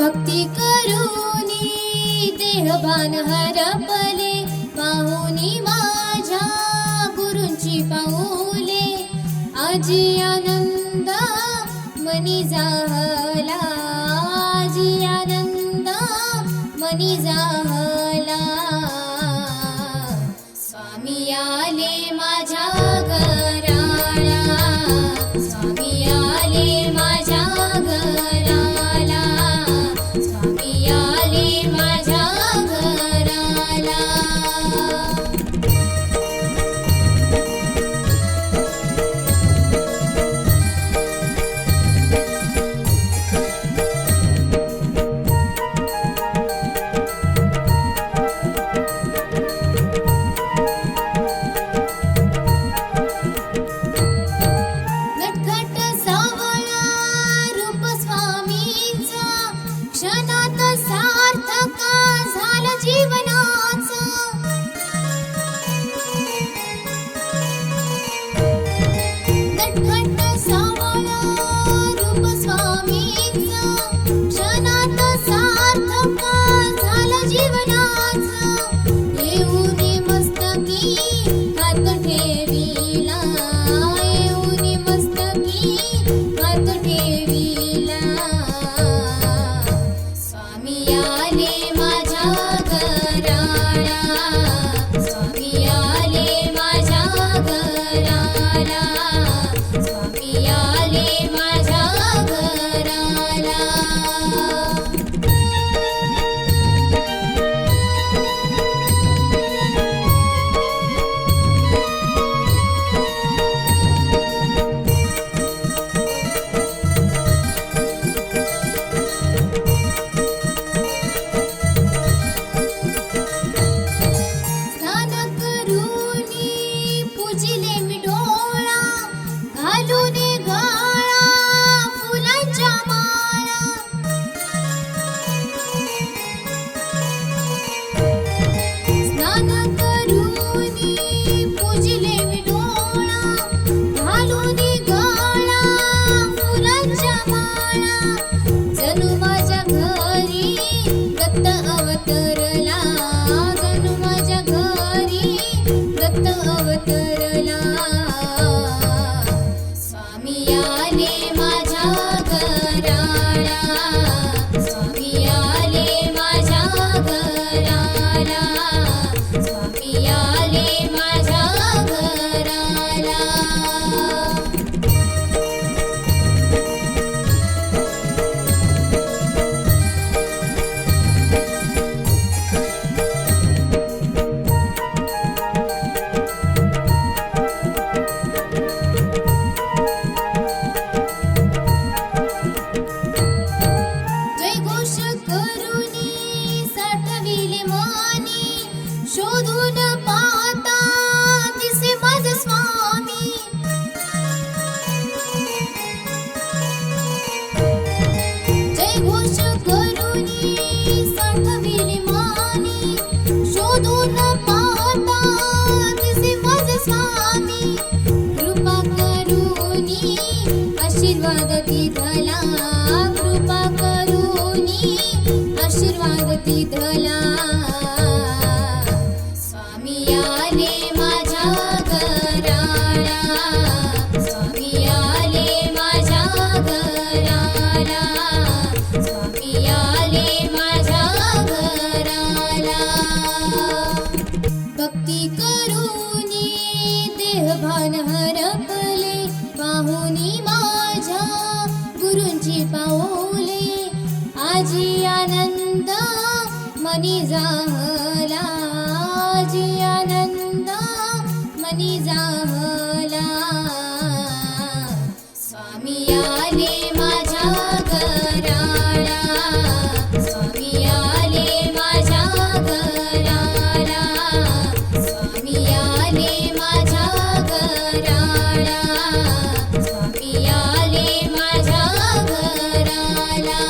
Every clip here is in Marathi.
भक्ती करूनी देहभान हरपले, पाहुनी माझ्या गुरूंची पाऊले. आजी आनंद मनी जाहला, आजी आनंद मनी जाहला. स्वामी आले माझ्या घराला, स्वामी आले माझ्या घराला, स्वामी आले माझ्या घराला. नटखट सावळा रूप स्वामींचा, क्षणात सार्थक झालं जीवनाचं. नटखट सावळा रूप स्वामींचा, क्षणात सार्थक झालं जीवनाचं. येऊनी मस्तकी हात ठेविला, येऊनी मस्तकी हात ठेविला. स्वामी आले माझ्या घराला, स्वामी आले माझ्या घराला, स्वामी आले माझ्या घराला. स्नान करूनी पूजिले मी डोळा, घालून गळा फुलांच्या माळा. स्नान करूनी पूजिले मी डोळा, घालून गळा फुलांच्या माळा. जणू माझ्या घरी दत्त अवतरला, जणू माझ्या घरी दत्त अवतरला. स्वामी आले माझ्या घराला, स्वामी आले माझ्या घराला, स्वामी आले माझ्या घराला. जयघोष करूनी साठविले मानी, शोधून पाहता दिसे माझे स्वामी. जयघोष करूनी साठविले मानी, शोधून पाहता दिसे माझे स्वामी. कृपा करूनी आशीर्वाद दिधला, कृपा करूनी आशीर्वाद दिधला. स्वामी आले माझ्या घराला, स्वामी आले माझ्या घराला, स्वामी आले माझ्या घराला. भक्ती करूनी देहभान हरपले, पाहुनी माझ्या गुरूंची पाऊले. आजी आनंद मनी जाहला, आजी आनंद मनी जाहला. स्वामी आले माझ्या घराला, स्वामी आले माझ्या घराला, स्वामी आले माझ्या घराला, स्वामी आले माझ्या घराला.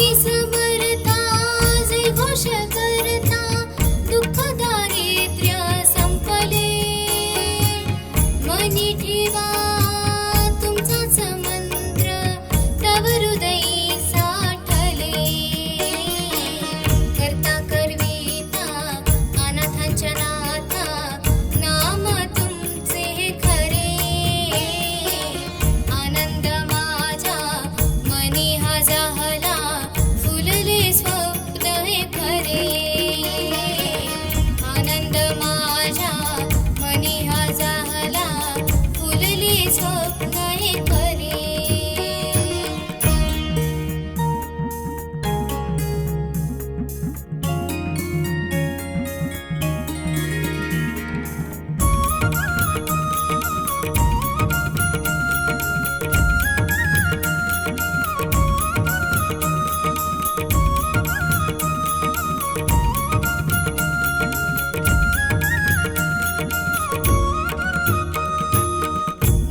स्वामी समर्था जय घोष करता दुःख दारिद्र्य संपले मनी ठेवा तुमचाच मंत्र तव हृदयी साठले करता करविता अनाथांच्या नाथा नाम तुमचे खरे आनंद माझ्या मनी हा जाहला फुलले स्वप्न हे खरे आनंद माझ्या मनी हा जाहला फुलले स्वप्न हे खरे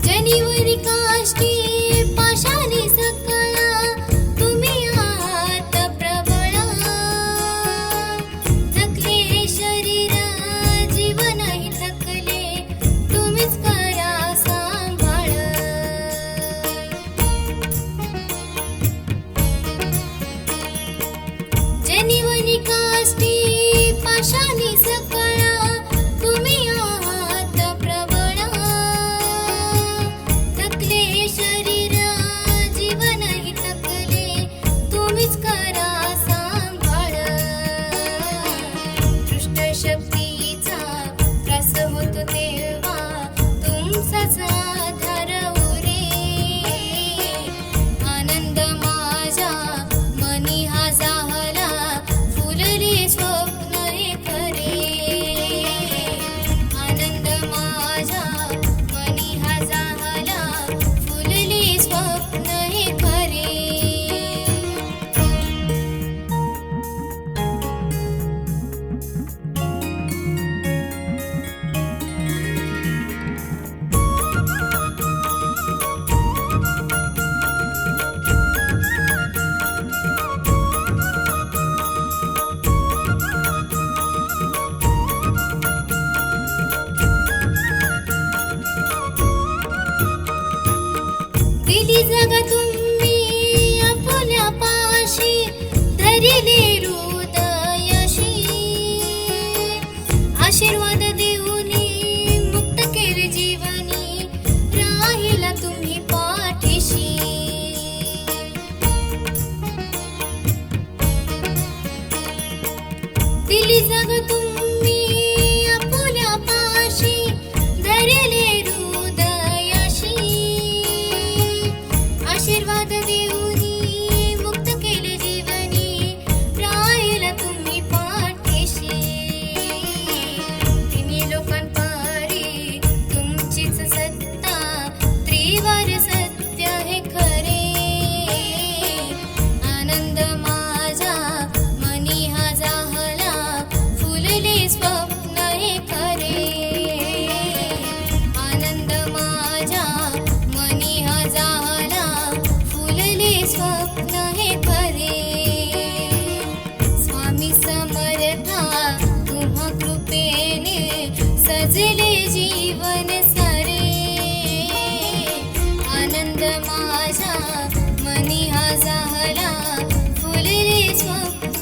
जनिवरी काष्टी पाशाने सकळा तुम्ही आहात प्रबळा थकले हे शरीर जीवनही थकले तुम्हीच करा सांभाळ जनिवरी काष्टी पाशाने सकळा तुम्ही आहात प्रबळा थकले शरीर जीवनही थकले तुम्हीच करा सांभाळ दृष्ट शक्तीचा त्रास होतो तेव्हा तुमचाच आधार उरे आनंद माझ्या मनी हा जाहला फुलले स्वप्न हे खरे आनंद माझ्या मनी हा जाहला फुलले स्वप्न हे खरे दिली जग तुम्ही आपुल्या पाशी धरिले हृदयशी आशीर्वाद देऊनी मुक्त केले जीवनी राहिला तुम्ही पाठीशी दिली जग तुम्ही आपुल्या पाशी धरिले हृदयशी आशीर्वाद देऊनी मुक्त केले जीवनी राहिला तुम्ही पाठीशी तिन्ही लोकांपारी तुमचीच सत्ता त्रिवार सत्य हे खरे आनंद माझ्या मनी हा जाहला फुलले स्वप्न हे खरे आनंद माझ्या मनी हा जाहला फुलले स्वप्न हे खरे स्वामी समर्था तुम्हा कृपेने सजले जीवन सारे आनंद माझ्या मनी हा जाहला फुलले स्वप्न